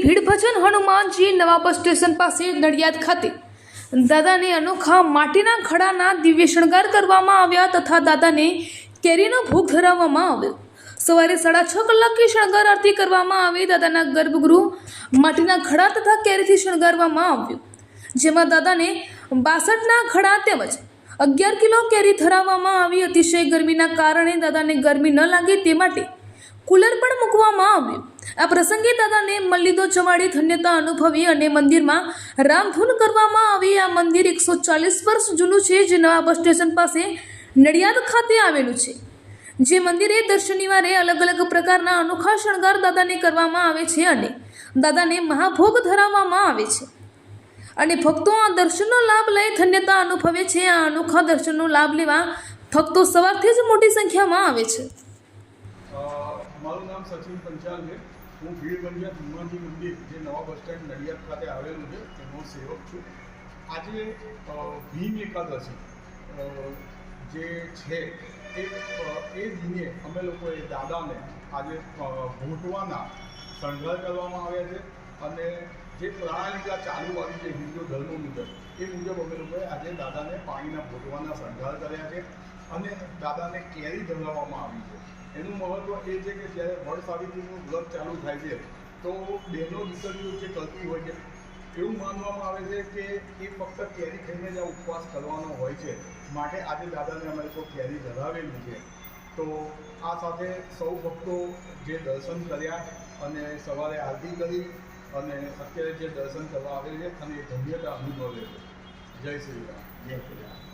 ભીડ ભજન હનુમાનજી નવા bus station પાસે નડિયાદ ખાતે દાદાને અનોખા માટીના ખડાના દિવ્ય શણગાર કરવામાં આવ્યા તથા દાદાને કેરીનો ભોગ ધરાવવામાં આવ્યો। સવારે 6:30 કલાકે શણગાર આરતી કરવામાં આવી। દાદાના ગર્ભગૃહ માટીના ખડા તથા કેરીથી શણગારવામાં આવ્યું, જેમાં દાદાને 62ના ખડા તેમજ 11 કિલો કેરી ધરાવવામાં આવી। અતિશય ગરમીના કારણે દાદાને ગરમી ન લાગે તે માટે કુલર પણ મૂકવામાં આવ્યું। આ પ્રસંગે દાદાને મલ્લીદો ચવાડી ધન્યતા અનુભવી અને મંદિરમાં રામધૂન કરવામાં આવી। આ મંદિર 140 વર્ષ જૂનું છે, જે નવા બસ સ્ટેશન પાસે નડિયાદ ખાતે આવેલું છે। જે મંદિરે દર શનિવારે અલગ અલગ પ્રકારના અનોખા શણગાર દાદાને કરવામાં આવે છે અને દાદાને મહાભોગ ધરાવવામાં આવે છે અને ભક્તો આ દર્શનનો લાભ લઈ ધન્યતા અનુભવે છે। આ અનોખા દર્શનનો લાભ લેવા ભક્તો સવારથી જ મોટી સંખ્યામાં આવે છે। મારું નામ સચિન પંચાલ છે। હું ભીડ બંજા હનુમાનજી મંદિર જે નવા બસ સ્ટેન્ડ નડિયાદ ખાતે આવેલું છે તેનો સેવક છું। આજે ભીમ એકાદશી જે છે એ દિને અમે લોકોએ દાદાને આજે ભોટવાના શણગાર કરવામાં આવ્યા છે અને જે પ્રણાલિકા ચાલુ આવી છે હિન્દુ ધર્મ મુજબ એ મુજબ અમે લોકોએ આજે દાદાને પાણીના ભોટવાના શણગાર કર્યા છે અને દાદાને કેરી ધરાવવામાં આવી છે। એનું મહત્ત્વ એ છે કે જ્યારે વડ સાવિત્રીનું વ્રત ચાલુ થાય છે તો બહેનો દીકરીઓ જે કરતી હોય છે એવું માનવામાં આવે છે કે એ ફક્ત કેરી ખાઈને જ આ ઉપવાસ કરવાનો હોય છે, માટે આજે દાદાને અમે લોકો કેરી ધરાવેલી છે। તો આ સાથે સૌ ભક્તો જે દર્શન કર્યા અને સવારે આરતી કરી અને અત્યારે જે દર્શન કરવા આવે છે અને એ ધન્યતા અનુભવે છે। જય શ્રી રામ, જય શ્રી રામ।